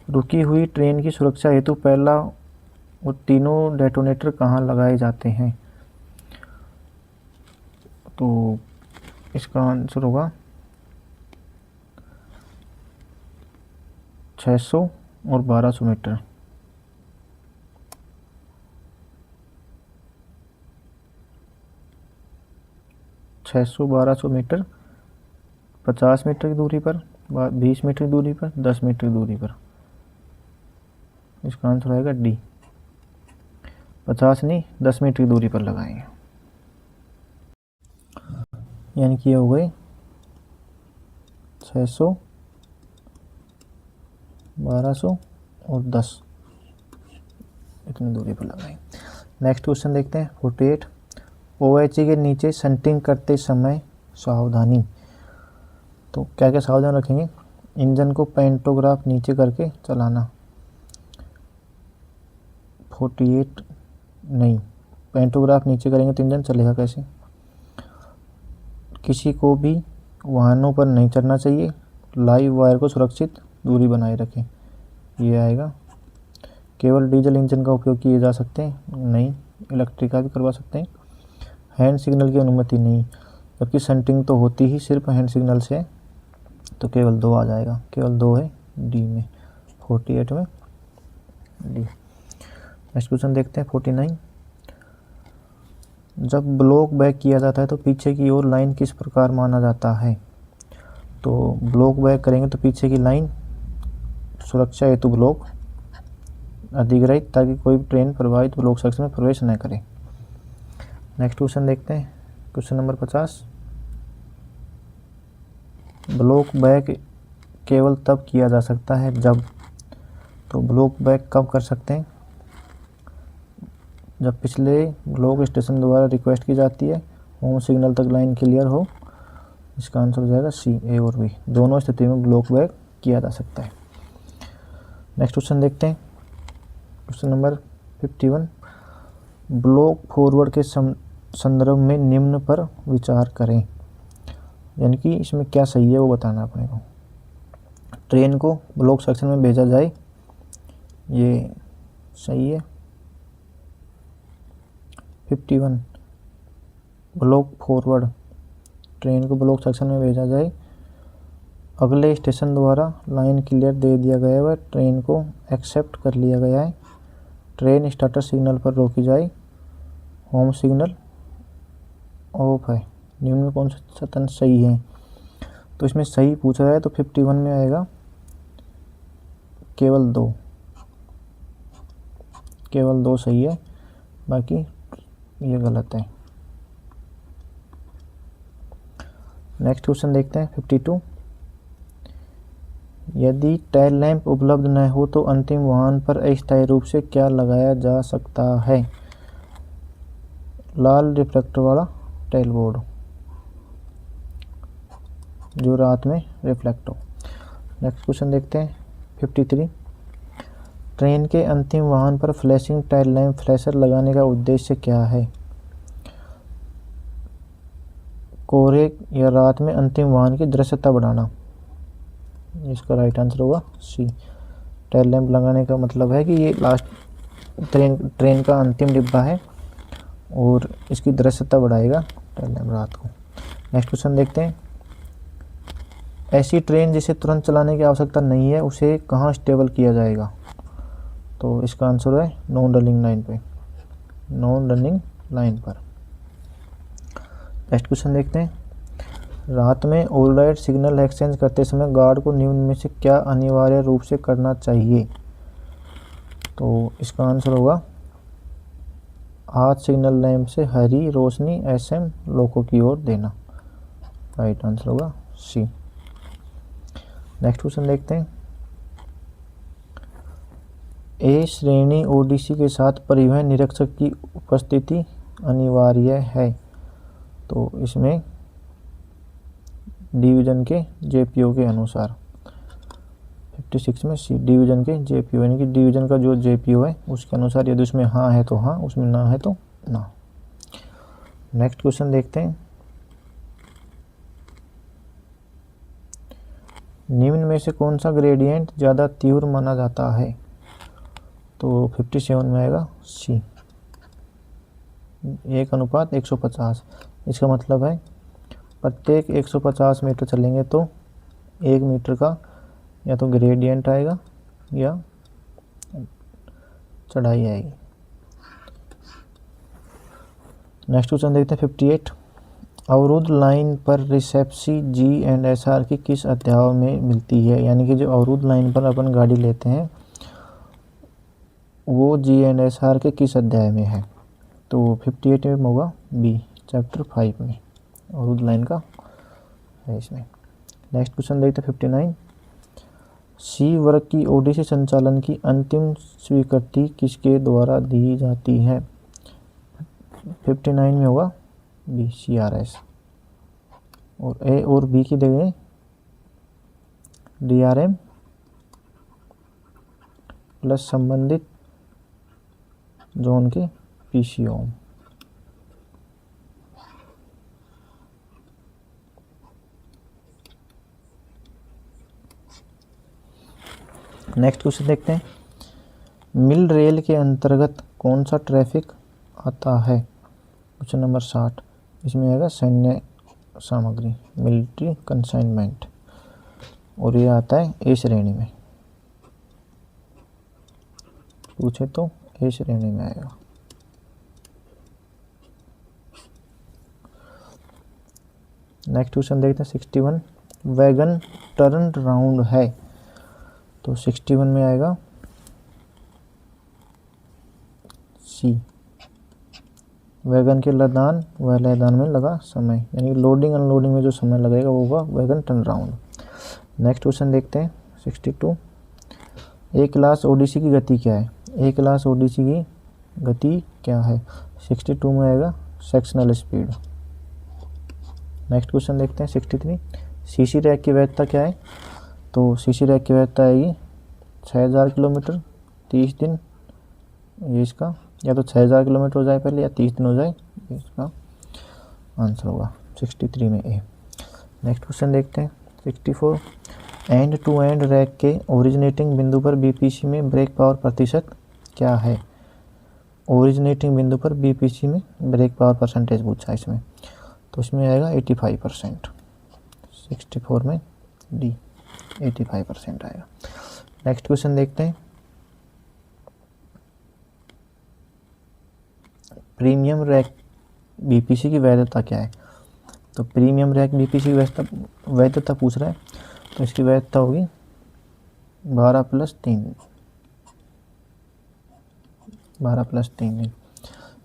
रुकी हुई ट्रेन की सुरक्षा हेतु पहला वो तीनों डेटोनेटर कहाँ लगाए जाते हैं? तो इसका आंसर होगा 600 और 1200 मीटर। 600-1200 मीटर, 50 मीटर की दूरी पर, 20 मीटर की दूरी पर, 10 मीटर की दूरी पर। इसका आंसर आएगा डी, 50 नहीं 10 मीटर की दूरी पर लगाएंगे। यानी कि ये हो गई 600, 1200 और 10 इतनी दूरी पर लगाएंगे। नेक्स्ट क्वेश्चन देखते हैं 48। OHE के नीचे शंटिंग करते समय सावधानी। तो क्या क्या सावधान रखेंगे? इंजन को पेंटोग्राफ नीचे करके चलाना। 48 नहीं, पेंटोग्राफ नीचे करेंगे तो इंजन चलेगा कैसे? किसी को भी वाहनों पर नहीं चढ़ना चाहिए। लाइव वायर को सुरक्षित दूरी बनाए रखें, ये आएगा। केवल डीजल इंजन का उपयोग किए जा सकते हैं, नहीं, इलेक्ट्रिक का भी करवा सकते हैं। हैंड सिग्नल की अनुमति नहीं, जबकि शंटिंग तो होती ही सिर्फ हैंड सिग्नल से, तो केवल 2 आ जाएगा, केवल 2 है डी में, 48 में डी। नेक्स्ट क्वेश्चन देखते हैं 49। जब ब्लॉक बैक किया जाता है तो पीछे की ओर लाइन किस प्रकार माना जाता है? तो ब्लॉक बैक करेंगे तो पीछे की लाइन सुरक्षा हेतु ब्लॉक अधिग्रहित, ताकि कोई ट्रेन प्रभावित ब्लॉक सेक्शन में प्रवेश न करे। नेक्स्ट क्वेश्चन देखते हैं, क्वेश्चन नंबर 50। ब्लॉक बैक केवल तब किया जा सकता है जब, तो ब्लॉक बैक कब कर सकते हैं? जब पिछले ब्लॉक स्टेशन द्वारा रिक्वेस्ट की जाती है, होम सिग्नल तक लाइन क्लियर हो। इसका आंसर हो जाएगा सी, ए और बी, दोनों स्थिति में ब्लॉक बैक किया जा सकता है। नेक्स्ट क्वेश्चन देखते हैं, क्वेश्चन नंबर 51। ब्लॉक फॉरवर्ड के संदर्भ में निम्न पर विचार करें। यानी कि इसमें क्या सही है वो बताना अपने को। ट्रेन को ब्लॉक सेक्शन में भेजा जाए, ये सही है। 51 ब्लॉक फॉरवर्ड, ट्रेन को ब्लॉक सेक्शन में भेजा जाए, अगले स्टेशन द्वारा लाइन क्लियर दे दिया गया है, ट्रेन को एक्सेप्ट कर लिया गया है, ट्रेन स्टार्टर सिग्नल पर रोकी जाए, होम सिग्नल ऑफ है। निम्न में कौन सा तंत्र सही है? तो इसमें सही पूछा जाए तो 51 में आएगा केवल 2, केवल 2 सही है, बाकी ये गलत है। नेक्स्ट क्वेश्चन देखते हैं 52। यदि टेल लैंप उपलब्ध न हो तो अंतिम वाहन पर अस्थायी रूप से क्या लगाया जा सकता है? लाल रिफ्लेक्टर वाला टेल बोर्ड जो रात में रिफ्लेक्ट हो। नेक्स्ट क्वेश्चन देखते हैं 53। ट्रेन के अंतिम वाहन पर फ्लैशिंग टेल लैंप फ्लैशर लगाने का उद्देश्य क्या है? कोहरे या रात में अंतिम वाहन की दृश्यता बढ़ाना। इसका राइट आंसर होगा सी। टेल लैंप लगाने का मतलब है कि ये लास्ट ट्रेन का अंतिम डिब्बा है और इसकी दृश्यता बढ़ाएगा टेल लैंप रात को। नेक्स्ट क्वेश्चन देखते हैं। ऐसी ट्रेन जिसे तुरंत चलाने की आवश्यकता नहीं है उसे कहाँ स्टेबल किया जाएगा? तो इसका आंसर है नॉन रनिंग लाइन पे, नॉन रनिंग लाइन पर। नेक्स्ट क्वेश्चन देखते हैं। रात में ऑल राइट सिग्नल एक्सचेंज करते समय गार्ड को निम्न में से क्या अनिवार्य रूप से करना चाहिए? तो इसका आंसर होगा हाथ सिग्नल लैंप से हरी रोशनी एसएम लोको की ओर देना। राइट आंसर होगा सी। नेक्स्ट क्वेश्चन देखते हैं। ए श्रेणी ओडीसी के साथ परिवहन निरीक्षक की उपस्थिति अनिवार्य है। तो इसमें डिवीजन के जेपीओ के अनुसार 56 में सी, डिवीजन के जेपीओ यानी कि डिवीजन का जो जेपीओ है उसके अनुसार, यदि उसमें हाँ है तो हाँ, उसमें ना है तो ना। नेक्स्ट क्वेश्चन देखते हैं निम्न में से कौन सा ग्रेडियंट ज़्यादा तीव्र माना जाता है? तो 57 में आएगा सी, 1:150। इसका मतलब है प्रत्येक 150 मीटर चलेंगे तो 1 मीटर का या तो ग्रेडियंट आएगा या चढ़ाई आएगी। नेक्स्ट क्वेश्चन देखते हैं 58। अवरुद्ध लाइन पर रिसेप्सी जी एंड एस आर की किस अध्याय में मिलती है? यानी कि जो अवरुद्ध लाइन पर अपन गाड़ी लेते हैं वो जी एंड एस आर के किस अध्याय में है? तो 58 में होगा बी, चैप्टर 5 में अवरुद्ध लाइन का है इसमें। नेक्स्ट क्वेश्चन देखते हैं 59। सी वर्ग की ओडिसी संचालन की अंतिम स्वीकृति किसके द्वारा दी जाती है? 59 में होगा बी, CRS। और ए और बी की जगह DRM प्लस संबंधित जोन के PCO। नेक्स्ट क्वेश्चन देखते हैं। मिल रेल के अंतर्गत कौन सा ट्रैफिक आता है? Question number 60। इसमें आएगा सैन्य सामग्री, मिलिट्री कंसाइनमेंट, और ये आता है ए श्रेणी में। पूछे तो ए श्रेणी में आएगा। नेक्स्ट क्वेश्चन देखते हैं 61। वैगन टर्न राउंड है, तो 61 में आएगा सी, वैगन के लदान व लदान में लगा समय, यानी लोडिंग अनलोडिंग में जो समय लगेगा वो होगा wagon turn round. Next question देखते हैं 62। ए क्लास ओडिसी की गति क्या है? ए क्लास ओडिसी की गति क्या है? 62 में आएगा सेक्शनल स्पीड। नेक्स्ट क्वेश्चन देखते हैं 63। सीसी रैक की वैधता क्या है? तो सीसी रैक की वैधता आएगी 6000 किलोमीटर 30 दिन। ये इसका या तो 6000 किलोमीटर हो जाए पहले या 30 दिन हो जाए, इसका आंसर होगा 63 में ए। नेक्स्ट क्वेश्चन देखते हैं 64। एंड टू एंड रैक के ओरिजिनेटिंग बिंदु पर बीपीसी में ब्रेक पावर प्रतिशत क्या है? ओरिजिनेटिंग बिंदु पर बीपीसी में ब्रेक पावर परसेंटेज पूछा है इसमें, तो इसमें आएगा 85%। 64 में डी, 85% आएगा। नेक्स्ट क्वेश्चन देखते हैं। प्रीमियम रैक बीपीसी की वैधता क्या है? तो प्रीमियम रैक बीपीसी की वैधता पूछ रहा है, तो इसकी वैधता होगी 12+3 दिन।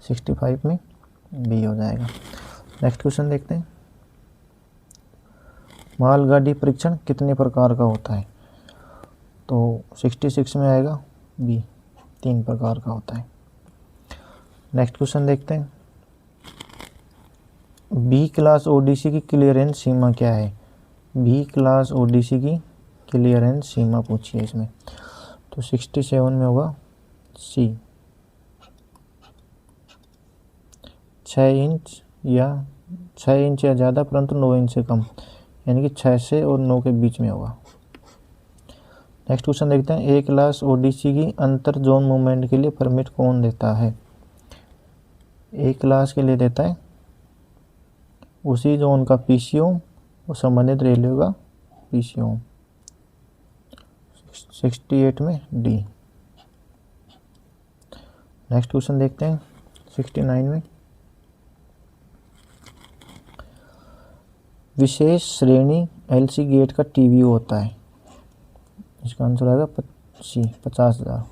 65 में बी हो जाएगा। नेक्स्ट क्वेश्चन देखते हैं। मालगाड़ी परीक्षण कितने प्रकार का होता है? तो 66 में आएगा बी, 3 प्रकार का होता है। नेक्स्ट क्वेश्चन देखते हैं। बी क्लास ओडीसी की क्लियरेंस सीमा क्या है? बी क्लास ओडीसी की क्लियरेंस सीमा पूछी है इसमें, तो 67 में होगा सी, 6 इंच या 6 इंच या ज़्यादा परंतु 9 इंच से कम, यानी कि 6 से और 9 के बीच में होगा। नेक्स्ट क्वेश्चन देखते हैं। ए क्लास ओडीसी की अंतर जोन मूवमेंट के लिए परमिट कौन देता है? ए क्लास के लिए देता है उसी जोन का पीसीओ और संबंधित रेलवे का पीसीओ। 68 में डी। नेक्स्ट क्वेश्चन देखते हैं 69 में। विशेष श्रेणी एलसी गेट का टीवीओ होता है, इसका आंसर आएगा 50,000।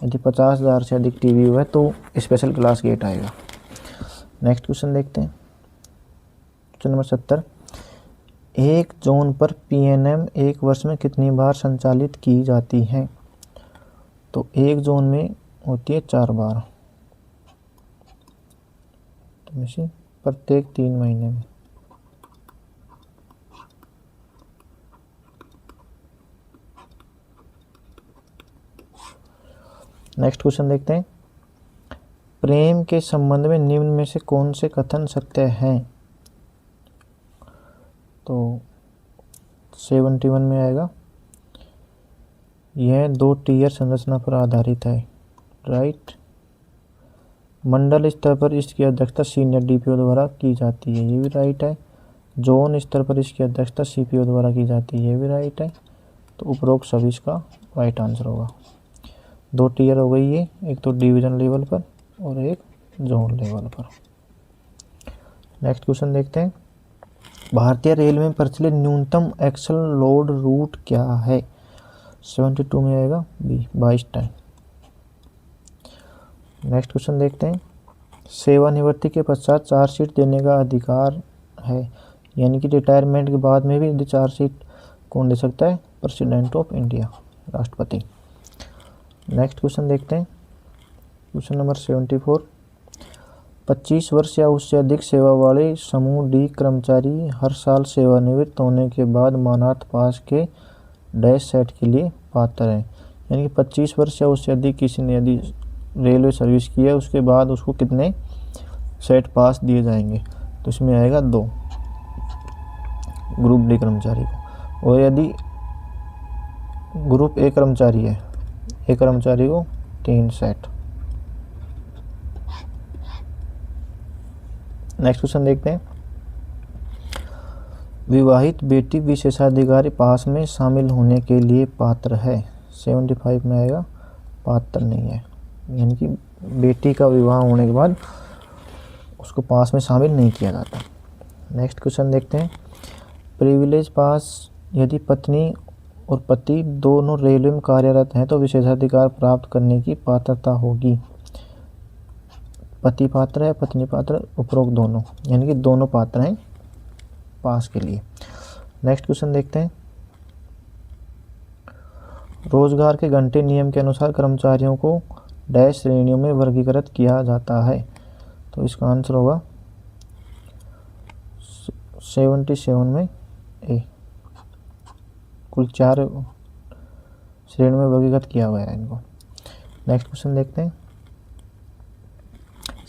यदि 50,000 से अधिक टीवीओ है तो स्पेशल क्लास गेट आएगा। नेक्स्ट क्वेश्चन देखते हैं क्वेश्चन नंबर 70। एक जोन पर पीएनएम एक वर्ष में कितनी बार संचालित की जाती है? तो एक जोन में होती है 4 बार, तो प्रत्येक 3 महीने में। नेक्स्ट क्वेश्चन देखते हैं। प्रेम के संबंध में निम्न में से कौन से कथन सत्य हैं? तो 71 में आएगा, यह 2 टियर संरचना पर आधारित है, राइट। मंडल स्तर पर इसकी अध्यक्षता सीनियर डीपीओ द्वारा की जाती है, ये भी राइट है। जोन स्तर पर इसकी अध्यक्षता सीपीओ द्वारा की जाती है, ये भी राइट है। तो उपरोक्त सभी इसका राइट आंसर होगा। 2 टियर हो गई ये, एक तो डिवीजन लेवल पर और एक जोन लेवल पर। नेक्स्ट क्वेश्चन देखते हैं। भारतीय रेलवे में प्रचलित न्यूनतम एक्सल लोड रूट क्या है? 72 में आएगा बी, 22 टन। नेक्स्ट क्वेश्चन देखते हैं। सेवानिवृत्ति के पश्चात चार्जशीट देने का अधिकार है, यानी कि रिटायरमेंट के बाद में भी चार्जशीट कौन दे सकता है? प्रेसिडेंट ऑफ इंडिया, राष्ट्रपति। नेक्स्ट क्वेश्चन देखते हैं। Question number 74। 25 वर्ष या उससे अधिक सेवा वाले समूह डी कर्मचारी हर साल सेवानिवृत्त होने के बाद मानार्थ पास के डैश सेट के लिए पात्र हैं, यानी कि 25 वर्ष या उससे अधिक किसी ने यदि रेलवे सर्विस की है उसके बाद उसको कितने सेट पास दिए जाएंगे? तो इसमें आएगा 2 ग्रुप डी कर्मचारी को, और यदि ग्रुप ए कर्मचारी है, ए कर्मचारी को 3 सेट। नेक्स्ट क्वेश्चन देखते हैं। विवाहित बेटी विशेषाधिकारी पास में शामिल होने के लिए पात्र है, 75 में आएगा पात्र नहीं है, यानी कि बेटी का विवाह होने के बाद उसको पास में शामिल नहीं किया जाता। नेक्स्ट क्वेश्चन देखते हैं। प्रिविलेज पास यदि पत्नी और पति दोनों रेलवे में कार्यरत हैं तो विशेषाधिकार प्राप्त करने की पात्रता होगी। पति पात्र है, पत्नी पात्र, उपरोक्त दोनों, यानी कि दोनों पात्र हैं पास के लिए। नेक्स्ट क्वेश्चन देखते हैं। रोजगार के घंटे नियम के अनुसार कर्मचारियों को डैश श्रेणियों में वर्गीकृत किया जाता है, तो इसका आंसर होगा 77 में ए। कुल 4 श्रेणी में वर्गीकृत किया हुआ है इनको। नेक्स्ट क्वेश्चन देखते हैं।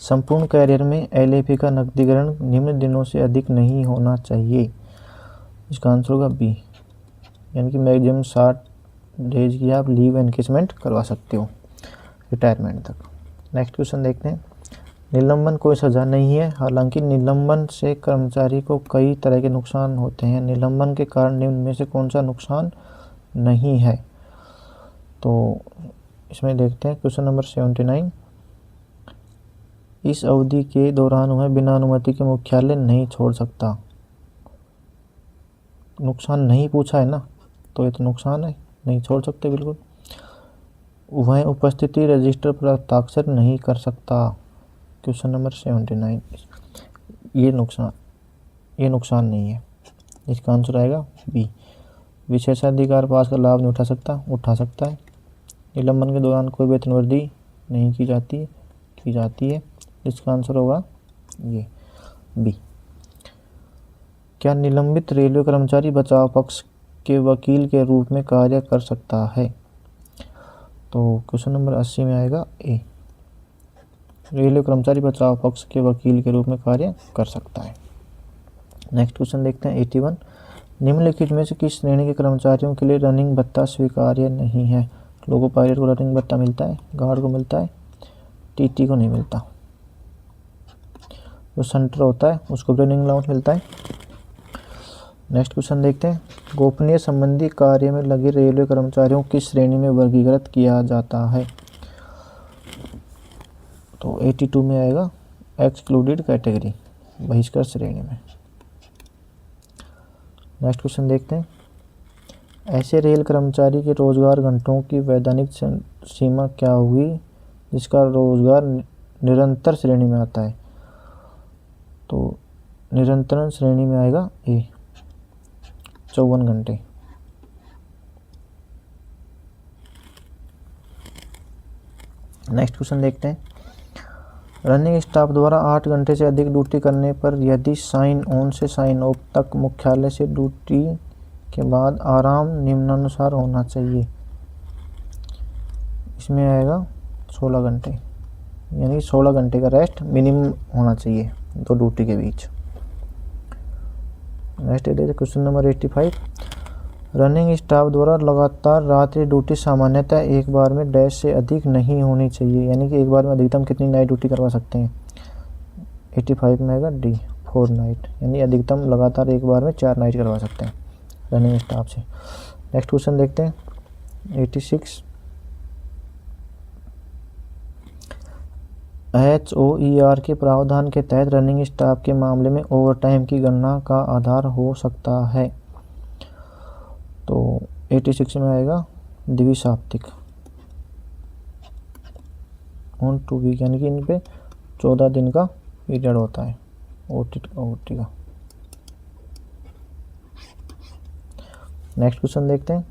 संपूर्ण कैरियर में एलएपी का नकदीकरण निम्न दिनों से अधिक नहीं होना चाहिए, इसका आंसर होगा बी, यानी कि मैक्सिमम 60 डेज की आप लीव एनकेजमेंट करवा सकते हो रिटायरमेंट तक। नेक्स्ट क्वेश्चन देखते हैं। निलंबन कोई सज़ा नहीं है, हालांकि निलंबन से कर्मचारी को कई तरह के नुकसान होते हैं। निलंबन के कारण निम्न में से कौन सा नुकसान नहीं है? तो इसमें देखते हैं क्वेश्चन नंबर 79। इस अवधि के दौरान वह बिना अनुमति के मुख्यालय नहीं छोड़ सकता। नुकसान नहीं पूछा है ना, तो ये तो नुकसान है, नहीं छोड़ सकते बिल्कुल। वह उपस्थिति रजिस्टर पर हस्ताक्षर नहीं कर सकता, क्वेश्चन नंबर 79। ये नुकसान नहीं है, इसका आंसर आएगा बी। विशेषाधिकार पास का लाभ नहीं उठा सकता है। निलंबन के दौरान कोई वेतन वृद्धि नहीं की जाती है, इसका आंसर होगा ये बी। क्या निलंबित रेलवे कर्मचारी बचाव पक्ष के वकील के रूप में कार्य कर सकता है? तो क्वेश्चन नंबर 80 में आएगा ए। रेलवे कर्मचारी बचाव पक्ष के वकील के रूप में कार्य कर सकता है। नेक्स्ट क्वेश्चन देखते हैं 81। निम्नलिखित में से किस श्रेणी के कर्मचारियों के लिए रनिंग भत्ता स्वीकार्य नहीं है? लोको पायलट को रनिंग भत्ता मिलता है, गार्ड को मिलता है, टीटी को नहीं मिलता। जो सेंटर होता है उसको रनिंग अलाउंस मिलता है। नेक्स्ट क्वेश्चन देखते हैं। गोपनीय संबंधी कार्य में लगे रेलवे कर्मचारियों की श्रेणी में वर्गीकृत किया जाता है? तो 82 में आएगा एक्सक्लूडेड कैटेगरी, बहिष्कृत श्रेणी में। नेक्स्ट क्वेश्चन देखते हैं। ऐसे रेल कर्मचारी के रोजगार घंटों की वैधानिक सीमा क्या हुई जिसका रोजगार निरंतर श्रेणी में आता है? तो निरंतर श्रेणी में आएगा ए, 54 घंटे। नेक्स्ट क्वेश्चन देखते हैं। रनिंग स्टाफ द्वारा 8 घंटे से अधिक ड्यूटी करने पर यदि साइन ऑन से साइन ऑफ तक मुख्यालय से ड्यूटी के बाद आराम निम्नानुसार होना चाहिए, इसमें आएगा 16 घंटे, यानी 16 घंटे का रेस्ट मिनिमम होना चाहिए 2 ड्यूटी के बीच। Next question number 85। Running staff द्वारा लगातार रात्रि ड्यूटी सामान्यतः एक बार में डैश से अधिक नहीं होनी चाहिए, यानी कि एक बार में अधिकतम कितनी नाइट ड्यूटी करवा सकते हैं। 85 में आएगा डी 4 नाइट, यानी अधिकतम लगातार एक बार में 4 नाइट करवा सकते हैं रनिंग स्टाफ से। नेक्स्ट क्वेश्चन देखते हैं 86। HOER के प्रावधान के तहत रनिंग स्टाफ के मामले में ओवरटाइम की गणना का आधार हो सकता है। तो 86 में आएगा द्विसाप्तिक ऑन 2 वीक, यानी कि इन पे 14 दिन का पीरियड होता है ओटी का। नेक्स्ट क्वेश्चन देखते हैं,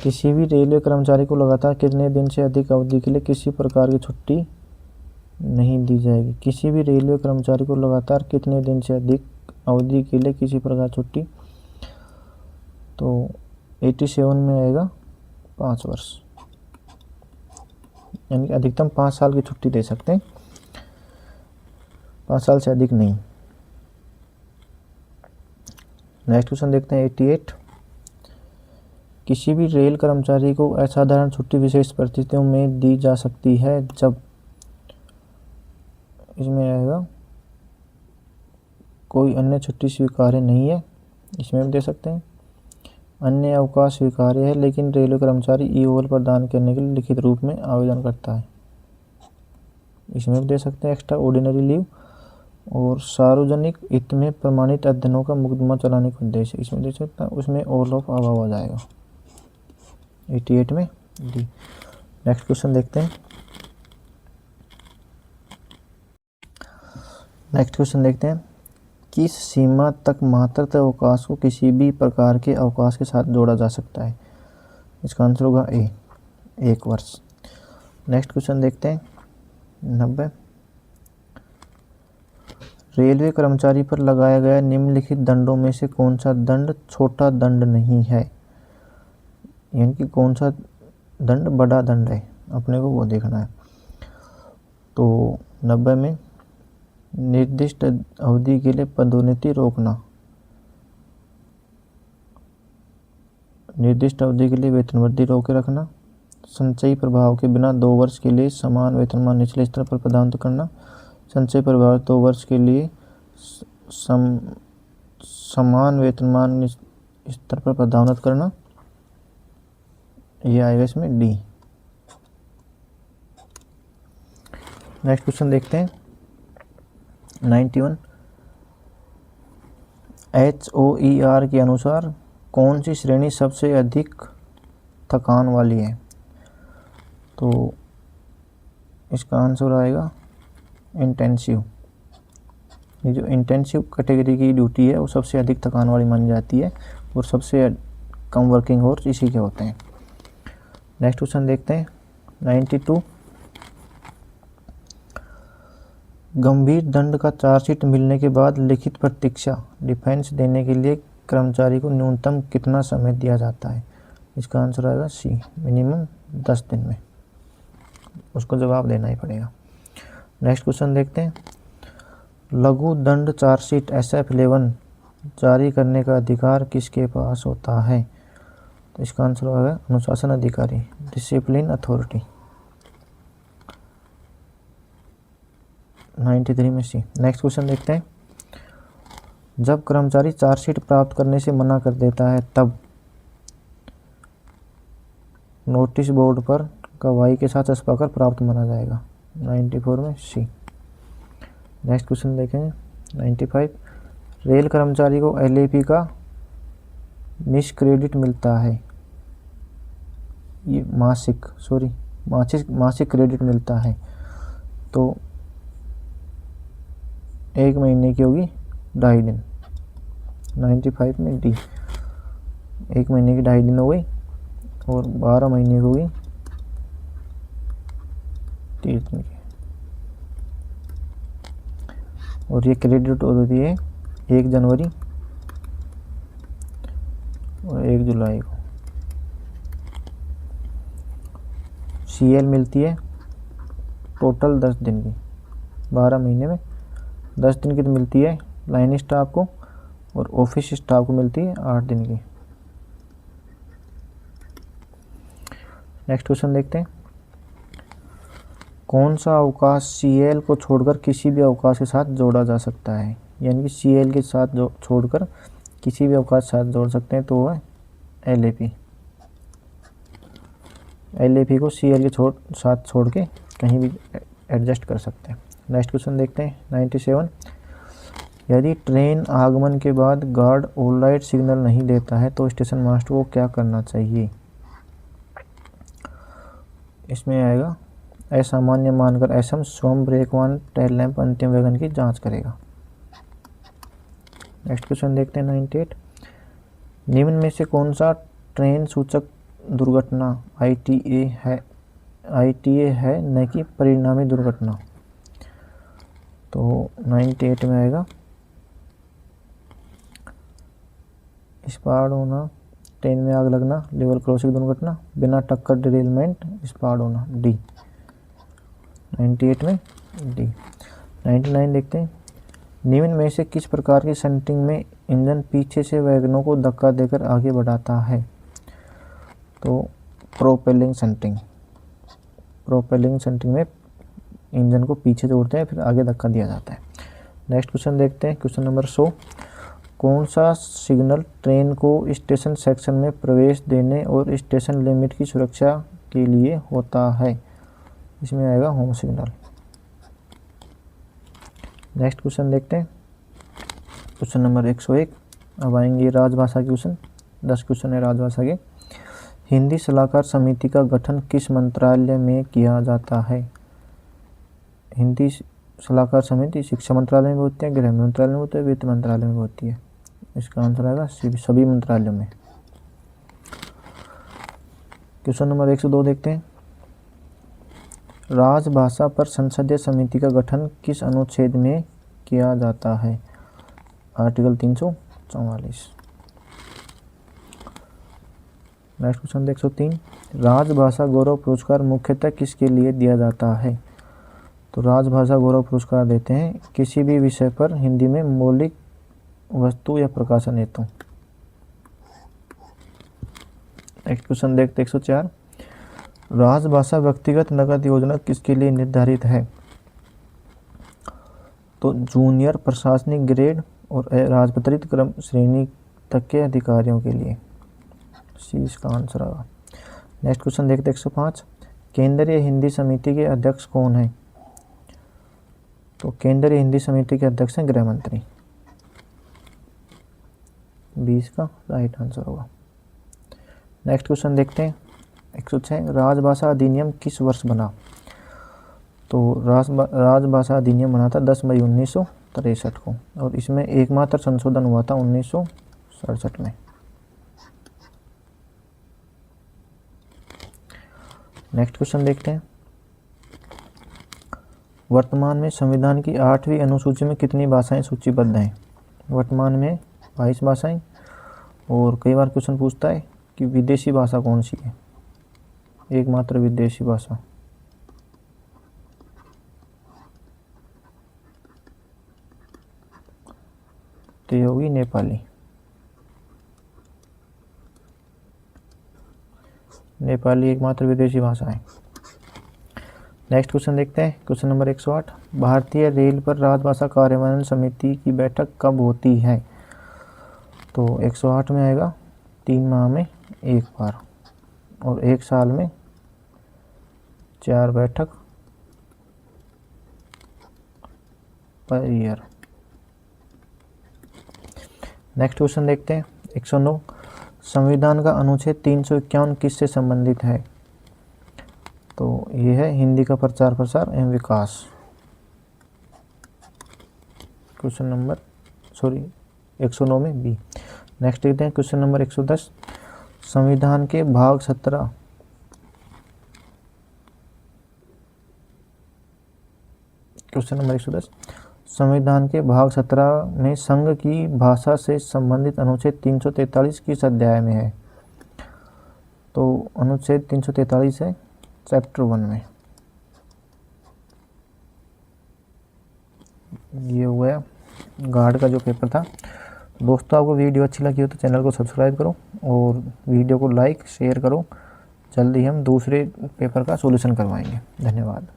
किसी भी रेलवे कर्मचारी को लगातार कितने दिन से अधिक अवधि के लिए किसी प्रकार की छुट्टी नहीं दी जाएगी। किसी भी रेलवे कर्मचारी को लगातार कितने दिन से अधिक अवधि के लिए किसी प्रकार छुट्टी, तो 87 में आएगा 5 वर्ष, यानी कि अधिकतम 5 साल की छुट्टी दे सकते हैं, 5 साल से अधिक नहीं। नेक्स्ट क्वेश्चन देखते हैं 88। किसी भी रेल कर्मचारी को असाधारण छुट्टी विशेष परिस्थितियों में दी जा सकती है जब, इसमें आएगा कोई अन्य छुट्टी स्वीकार्य नहीं है, इसमें भी दे सकते हैं। अन्य अवकाश स्वीकार्य है लेकिन रेलवे कर्मचारी EOL प्रदान करने के लिए लिखित रूप में आवेदन करता है, इसमें भी दे सकते हैं। एक्स्ट्रा ऑर्डिनरी लीव और सार्वजनिक हित में प्रमाणित अध्ययनों का मुकदमा चलाने का उद्देश्य, इसमें दे सकता है। उसमें ऑल ऑफ अबव आ जाएगा 88 में डी। नेक्स्ट क्वेश्चन देखते हैं, किस सीमा तक मातृत्व अवकाश को किसी भी प्रकार के अवकाश के साथ जोड़ा जा सकता है। इसका आंसर होगा ए 1 वर्ष। नेक्स्ट क्वेश्चन देखते हैं 90। रेलवे कर्मचारी पर लगाया गया निम्नलिखित दंडों में से कौन सा दंड छोटा दंड नहीं है, यानी कि कौन सा दंड बड़ा दंड है, अपने को वो देखना है। तो 90 में निर्दिष्ट अवधि के लिए पदोन्नति रोकना, निर्दिष्ट अवधि के लिए वेतन वृद्धि रोके रखना, संचयी प्रभाव के बिना 2 वर्ष के लिए समान वेतनमान निचले स्तर पर प्रदान करना, संचयी प्रभाव 2 वर्ष के लिए समान वेतनमान स्तर पर प्रदान करना, यह आएगा इसमें डी। नेक्स्ट क्वेश्चन देखते हैं 91। HOER के अनुसार कौन सी श्रेणी सबसे अधिक थकान वाली है, तो इसका आंसर आएगा इंटेंसिव। ये जो इंटेंसिव कैटेगरी की ड्यूटी है वो सबसे अधिक थकान वाली मानी जाती है और सबसे कम वर्किंग आवर्स इसी के होते हैं। नेक्स्ट क्वेश्चन देखते हैं 92। गंभीर दंड का चार्जशीट मिलने के बाद लिखित प्रतीक्षा डिफेंस देने के लिए कर्मचारी को न्यूनतम कितना समय दिया जाता है। इसका आंसर आएगा सी मिनिमम 10 दिन में, उसको जवाब देना ही पड़ेगा। नेक्स्ट क्वेश्चन देखते हैं, लघु दंड चार्जशीट SF11 जारी करने का अधिकार किसके पास होता है। तो इसका आंसर होगा अनुशासन अधिकारी, डिसिप्लिन अथॉरिटी। 93 में सी। नेक्स्ट क्वेश्चन देखते हैं, जब कर्मचारी चार्जशीट प्राप्त करने से मना कर देता है तब नोटिस बोर्ड पर गवाही के साथ हस्ताक्षर प्राप्त माना जाएगा। 94 में सी। नेक्स्ट क्वेश्चन देखेंगे 95। रेल कर्मचारी को LAP का निष्क्रेडिट मिलता है, ये मासिक क्रेडिट मिलता है, तो 1 महीने की होगी 2.5 दिन। 95 में डी, 1 महीने की 2.5 दिन हो गई और 12 महीने की होगी 30 दिन की। और ये क्रेडिट होती है 1 जनवरी और 1 जुलाई को। CL मिलती है टोटल 10 दिन की, 12 महीने में 10 दिन की तो मिलती है लाइन स्टाफ को और ऑफिस स्टाफ को मिलती है 8 दिन की। नेक्स्ट क्वेश्चन देखते हैं, कौन सा अवकाश CL को छोड़कर किसी भी अवकाश के साथ जोड़ा जा सकता है, यानी कि CL के साथ जो छोड़कर किसी भी अवकाश के साथ जोड़ सकते हैं, तो वह LAP को CL के साथ छोड़ के कहीं भी एडजस्ट कर सकते हैं। नेक्स्ट क्वेश्चन देखते हैं 97, यदि ट्रेन आगमन के बाद गार्ड ऑल राइट सिग्नल नहीं देता है तो स्टेशन मास्टर को क्या करना चाहिए। इसमें आएगा, असामान्य मानकर SM स्वयं ब्रेक वाहन टेल लैंप अंतिम वैगन की जांच करेगा। नेक्स्ट क्वेश्चन देखते हैं 98, निम्न में से कौन सा ट्रेन सूचक दुर्घटना ITA है न कि परिणामी दुर्घटना। तो 98 में आएगा, स्पाड होना, ट्रेन में आग लगना, लेवल क्रॉसिंग दुर्घटना, बिना टक्कर डिरेलमेंट, स्पाड होना, D। 98 में D। 99 देखते हैं, निम्न में से किस प्रकार की शंटिंग में इंजन पीछे से वैगनों को धक्का देकर आगे बढ़ाता है। तो प्रोपेलिंग शंटिंग में इंजन को पीछे जोड़ते हैं फिर आगे धक्का दिया जाता है। नेक्स्ट क्वेश्चन देखते हैं, क्वेश्चन नंबर 100, कौन सा सिग्नल ट्रेन को स्टेशन सेक्शन में प्रवेश देने और स्टेशन लिमिट की सुरक्षा के लिए होता है। इसमें आएगा होम सिग्नल। नेक्स्ट क्वेश्चन देखते हैं, क्वेश्चन नंबर 101। अब आएंगे राजभाषा के क्वेश्चन, 10 क्वेश्चन है राजभाषा के। हिंदी सलाहकार समिति का गठन किस मंत्रालय में किया जाता है। हिंदी सलाहकार समिति शिक्षा मंत्रालय में होती है, गृह मंत्रालय में होती है, वित्त मंत्रालय में होती है। इसका आंसर आएगा सभी मंत्रालयों में। क्वेश्चन नंबर 102 देखते हैं, राजभाषा पर संसदीय समिति का गठन किस अनुच्छेद में किया जाता है। आर्टिकल 344। नेक्स्ट क्वेश्चन 103, राजभाषा गौरव पुरस्कार मुख्यतः किसके लिए दिया जाता है। तो राजभाषा गौरव पुरस्कार देते हैं किसी भी विषय पर हिंदी में मौलिक वस्तु या प्रकाशन हेतु। नेक्स्ट क्वेश्चन देखते 104, राजभाषा व्यक्तिगत नकद योजना किसके लिए निर्धारित है। तो जूनियर प्रशासनिक ग्रेड और राजपत्रित क्रम श्रेणी तक के अधिकारियों के लिए। सी इसका आंसर होगा। नेक्स्ट क्वेश्चन देखते 105, केंद्रीय हिंदी समिति के अध्यक्ष कौन है। तो केंद्रीय हिंदी समिति के अध्यक्ष हैं गृह मंत्री। 20 का राइट आंसर होगा। नेक्स्ट क्वेश्चन देखते हैं 106, राजभाषा अधिनियम किस वर्ष बना। तो राजभाषा अधिनियम बना था 10 मई 1963 को और इसमें एकमात्र संशोधन हुआ था 1967 में। नेक्स्ट क्वेश्चन देखते हैं, वर्तमान में संविधान की 8वीं अनुसूची में कितनी भाषाएं सूचीबद्ध हैं। वर्तमान में 22 भाषाएं। और कई बार क्वेश्चन पूछता है कि विदेशी भाषा कौन सी है। एकमात्र विदेशी भाषा तो ये होगी नेपाली। नेपाली एकमात्र विदेशी भाषा है। नेक्स्ट क्वेश्चन देखते हैं, क्वेश्चन नंबर 108, भारतीय रेल पर राजभाषा कार्यान्वयन समिति की बैठक कब होती है। तो 108 में आएगा 3 माह में एक बार और 1 साल में 4 बैठक पर ईयर। नेक्स्ट क्वेश्चन देखते हैं 109, संविधान का अनुच्छेद 351 किससे संबंधित है। तो ये है हिंदी का प्रचार प्रसार एवं विकास। क्वेश्चन नंबर 109 में बी। नेक्स्ट देखते हैं क्वेश्चन नंबर 110, संविधान के भाग 17 क्वेश्चन नंबर 110, संविधान के भाग 17 में संघ की भाषा से संबंधित अनुच्छेद 343 किस अध्याय में है। तो अनुच्छेद 343 है चैप्टर 1 में। ये हुआ गार्ड का जो पेपर था। दोस्तों आपको वीडियो अच्छी लगी हो तो चैनल को सब्सक्राइब करो और वीडियो को लाइक शेयर करो जल्दी हम दूसरे पेपर का सॉल्यूशन करवाएंगे। धन्यवाद।